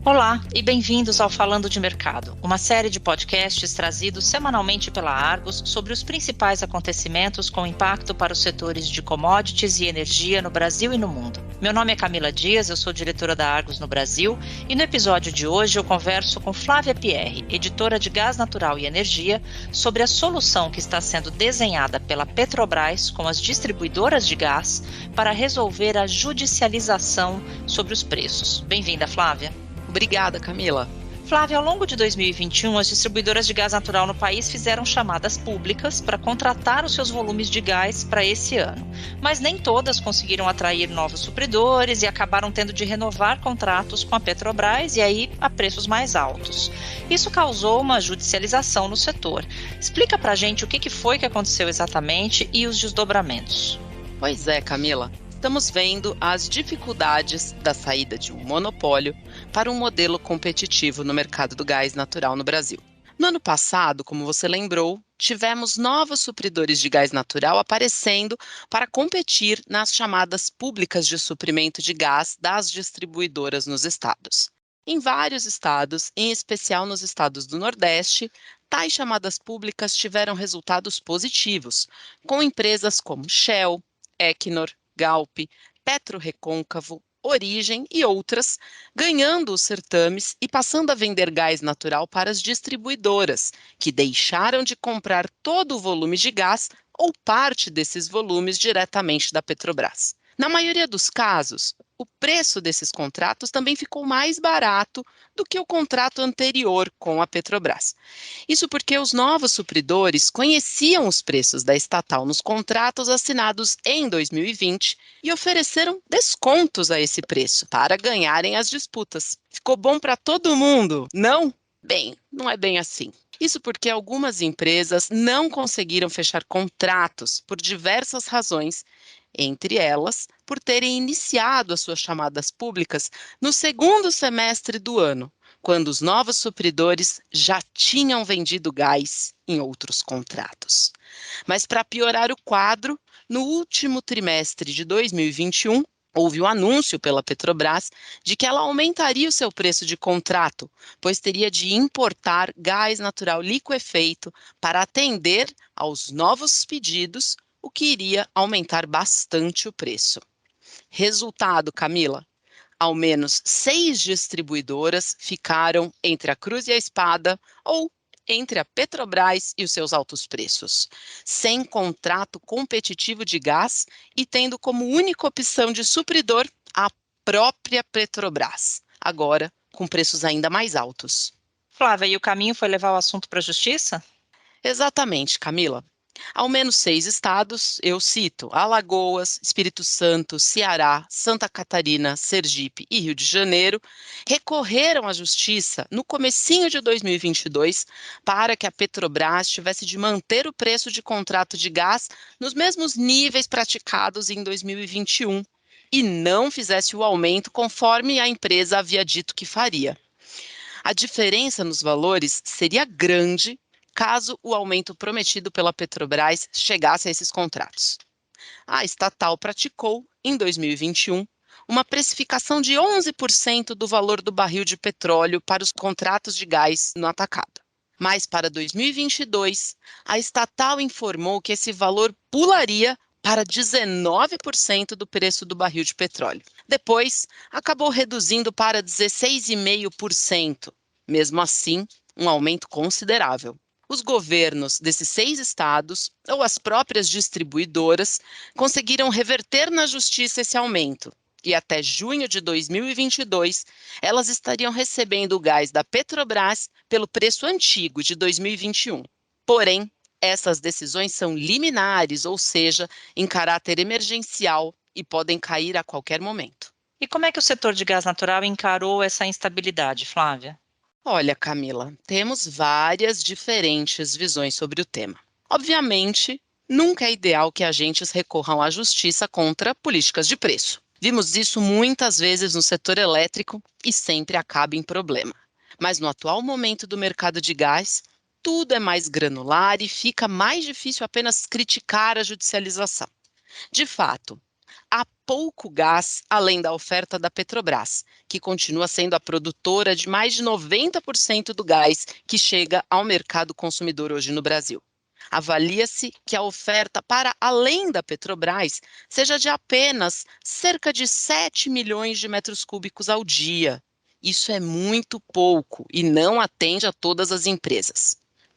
Olá e bem-vindos ao Falando de Mercado, uma série de podcasts trazidos semanalmente pela Argos sobre os principais acontecimentos com impacto para os setores de commodities e energia no Brasil e no mundo. Meu nome é Camila Dias, eu sou diretora da Argos no Brasil e no episódio de hoje eu converso com Flávia Pierre, editora de Gás Natural e Energia, sobre a solução que está sendo desenhada pela Petrobras com as distribuidoras de gás para resolver a judicialização sobre os preços. Bem-vinda, Flávia. Obrigada, Camila. Flávia, ao longo de 2021, as distribuidoras de gás natural no país fizeram chamadas públicas para contratar os seus volumes de gás para esse ano. Mas nem todas conseguiram atrair novos supridores e acabaram tendo de renovar contratos com a Petrobras e aí a preços mais altos. Isso causou uma judicialização no setor. Explica para a gente o que foi que aconteceu exatamente e os desdobramentos. Pois é, Camila. Estamos vendo as dificuldades da saída de um monopólio para um modelo competitivo no mercado do gás natural no Brasil. No ano passado, como você lembrou, tivemos novos supridores de gás natural aparecendo para competir nas chamadas públicas de suprimento de gás das distribuidoras nos estados. Em vários estados, em especial nos estados do Nordeste, tais chamadas públicas tiveram resultados positivos, com empresas como Shell, Equinor, Galp, PetroRecôncavo, Origem e outras, ganhando os certames e passando a vender gás natural para as distribuidoras, que deixaram de comprar todo o volume de gás ou parte desses volumes diretamente da Petrobras. Na maioria dos casos, o preço desses contratos também ficou mais barato do que o contrato anterior com a Petrobras. Isso porque os novos supridores conheciam os preços da estatal nos contratos assinados em 2020 e ofereceram descontos a esse preço para ganharem as disputas. Ficou bom para todo mundo, não? Bem, não é bem assim. Isso porque algumas empresas não conseguiram fechar contratos por diversas razões, entre elas, por terem iniciado as suas chamadas públicas no segundo semestre do ano, quando os novos supridores já tinham vendido gás em outros contratos. Mas para piorar o quadro, no último trimestre de 2021, houve um anúncio pela Petrobras de que ela aumentaria o seu preço de contrato, pois teria de importar gás natural liquefeito para atender aos novos pedidos, o que iria aumentar bastante o preço. Resultado, Camila: ao menos 6 distribuidoras ficaram entre a cruz e a espada, ou entre a Petrobras e os seus altos preços, sem contrato competitivo de gás e tendo como única opção de supridor a própria Petrobras, agora com preços ainda mais altos. Flávia, e o caminho foi levar o assunto para a justiça? Exatamente, Camila. Ao menos 6 estados, eu cito Alagoas, Espírito Santo, Ceará, Santa Catarina, Sergipe e Rio de Janeiro, recorreram à justiça no comecinho de 2022 para que a Petrobras tivesse de manter o preço de contrato de gás nos mesmos níveis praticados em 2021 e não fizesse o aumento conforme a empresa havia dito que faria. A diferença nos valores seria grande caso o aumento prometido pela Petrobras chegasse a esses contratos. A estatal praticou, em 2021, uma precificação de 11% do valor do barril de petróleo para os contratos de gás no atacado. Mas para 2022, a estatal informou que esse valor pularia para 19% do preço do barril de petróleo. Depois, acabou reduzindo para 16,5%. Mesmo assim, um aumento considerável. Os governos desses 6 estados, ou as próprias distribuidoras, conseguiram reverter na justiça esse aumento. E até junho de 2022, elas estariam recebendo o gás da Petrobras pelo preço antigo de 2021. Porém, essas decisões são liminares, ou seja, em caráter emergencial e podem cair a qualquer momento. E como é que o setor de gás natural encarou essa instabilidade, Flávia? Olha, Camila, temos várias diferentes visões sobre o tema. Obviamente, nunca é ideal que agentes recorram à justiça contra políticas de preço. Vimos isso muitas vezes no setor elétrico e sempre acaba em problema. Mas no atual momento do mercado de gás, tudo é mais granular e fica mais difícil apenas criticar a judicialização. De fato, há pouco gás além da oferta da Petrobras, que continua sendo a produtora de mais de 90% do gás que chega ao mercado consumidor hoje no Brasil. Avalia-se que a oferta para além da Petrobras seja de apenas cerca de 7 milhões de metros cúbicos ao dia. Isso é muito pouco e não atende a todas as empresas.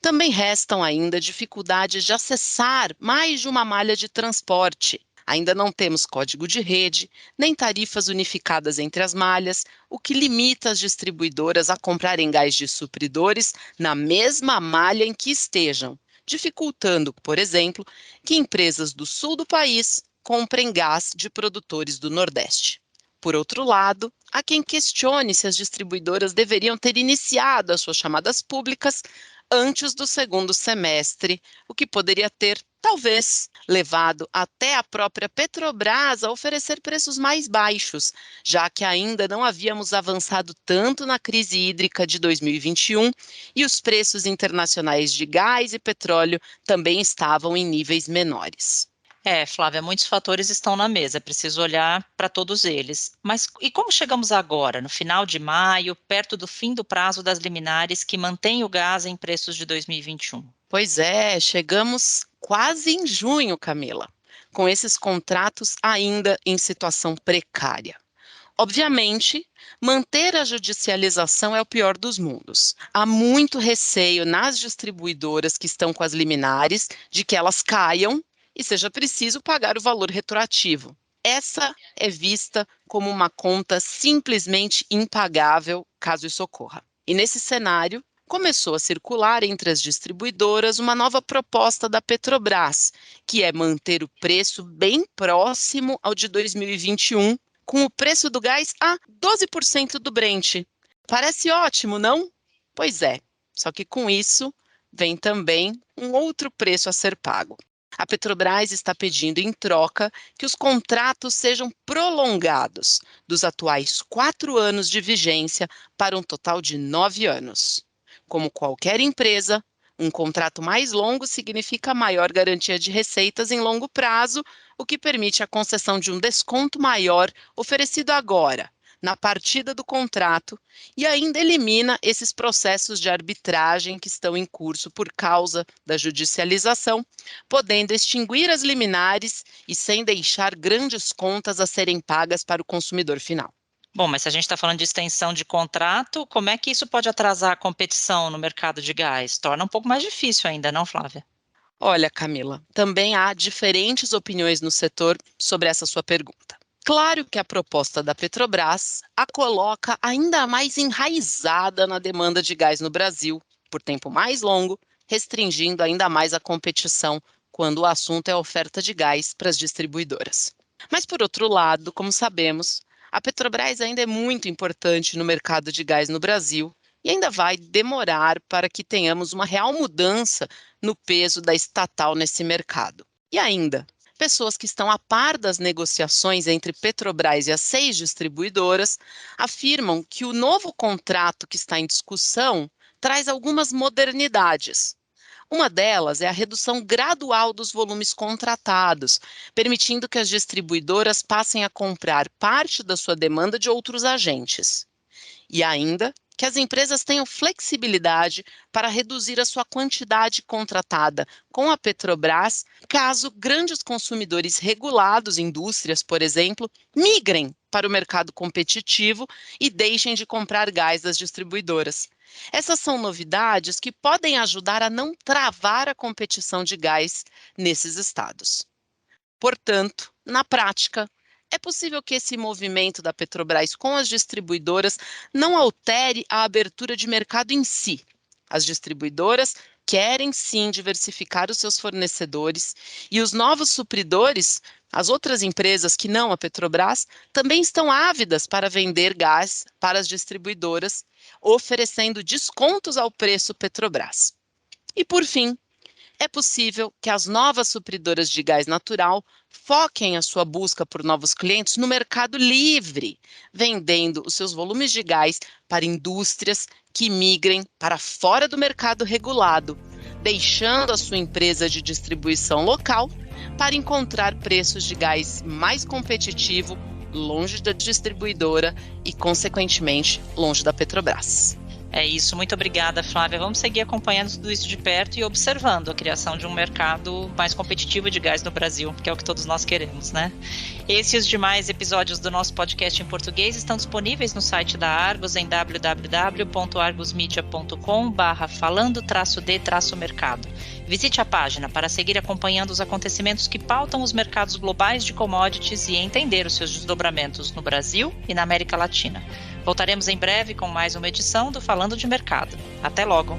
Também restam ainda dificuldades de acessar mais de uma malha de transporte. Ainda não temos código de rede, nem tarifas unificadas entre as malhas, o que limita as distribuidoras a comprarem gás de supridores na mesma malha em que estejam, dificultando, por exemplo, que empresas do sul do país comprem gás de produtores do Nordeste. Por outro lado, há quem questione se as distribuidoras deveriam ter iniciado as suas chamadas públicas antes do segundo semestre, o que poderia ter, talvez, levado até a própria Petrobras a oferecer preços mais baixos, já que ainda não havíamos avançado tanto na crise hídrica de 2021 e os preços internacionais de gás e petróleo também estavam em níveis menores. Flávia, muitos fatores estão na mesa, é preciso olhar para todos eles. Mas e como chegamos agora, no final de maio, perto do fim do prazo das liminares que mantém o gás em preços de 2021? Pois é, chegamos quase em junho, Camila, com esses contratos ainda em situação precária. Obviamente, manter a judicialização é o pior dos mundos. Há muito receio nas distribuidoras que estão com as liminares de que elas caiam e seja preciso pagar o valor retroativo. Essa é vista como uma conta simplesmente impagável caso isso ocorra. E nesse cenário, começou a circular entre as distribuidoras uma nova proposta da Petrobras, que é manter o preço bem próximo ao de 2021, com o preço do gás a 12% do Brent. Parece ótimo, não? Pois é, só que com isso vem também um outro preço a ser pago. A Petrobras está pedindo em troca que os contratos sejam prolongados dos atuais 4 anos de vigência para um total de 9 anos. Como qualquer empresa, um contrato mais longo significa maior garantia de receitas em longo prazo, o que permite a concessão de um desconto maior oferecido agora, na partida do contrato, e ainda elimina esses processos de arbitragem que estão em curso por causa da judicialização, podendo extinguir as liminares e sem deixar grandes contas a serem pagas para o consumidor final. Bom, mas se a gente está falando de extensão de contrato, como é que isso pode atrasar a competição no mercado de gás? Torna um pouco mais difícil ainda, não, Flávia? Olha, Camila, também há diferentes opiniões no setor sobre essa sua pergunta. Claro que a proposta da Petrobras a coloca ainda mais enraizada na demanda de gás no Brasil, por tempo mais longo, restringindo ainda mais a competição quando o assunto é a oferta de gás para as distribuidoras. Mas, por outro lado, como sabemos, a Petrobras ainda é muito importante no mercado de gás no Brasil e ainda vai demorar para que tenhamos uma real mudança no peso da estatal nesse mercado. E ainda, pessoas que estão a par das negociações entre Petrobras e as 6 distribuidoras afirmam que o novo contrato que está em discussão traz algumas modernidades. Uma delas é a redução gradual dos volumes contratados, permitindo que as distribuidoras passem a comprar parte da sua demanda de outros agentes. E ainda que as empresas tenham flexibilidade para reduzir a sua quantidade contratada com a Petrobras, caso grandes consumidores regulados, indústrias, por exemplo, migrem para o mercado competitivo e deixem de comprar gás das distribuidoras. Essas são novidades que podem ajudar a não travar a competição de gás nesses estados. Portanto, na prática, é possível que esse movimento da Petrobras com as distribuidoras não altere a abertura de mercado em si. As distribuidoras querem sim diversificar os seus fornecedores e os novos supridores, as outras empresas que não a Petrobras, também estão ávidas para vender gás para as distribuidoras, oferecendo descontos ao preço Petrobras. E por fim, é possível que as novas supridoras de gás natural foquem a sua busca por novos clientes no mercado livre, vendendo os seus volumes de gás para indústrias que migrem para fora do mercado regulado, deixando a sua empresa de distribuição local para encontrar preços de gás mais competitivo, longe da distribuidora e, consequentemente, longe da Petrobras. É isso, muito obrigada, Flávia. Vamos seguir acompanhando tudo isso de perto e observando a criação de um mercado mais competitivo de gás no Brasil, que é o que todos nós queremos, né? Esse e os demais episódios do nosso podcast em português estão disponíveis no site da Argos em www.argosmedia.com/falando-d-mercado. Visite a página para seguir acompanhando os acontecimentos que pautam os mercados globais de commodities e entender os seus desdobramentos no Brasil e na América Latina. Voltaremos em breve com mais uma edição do Falando de Mercado. Até logo!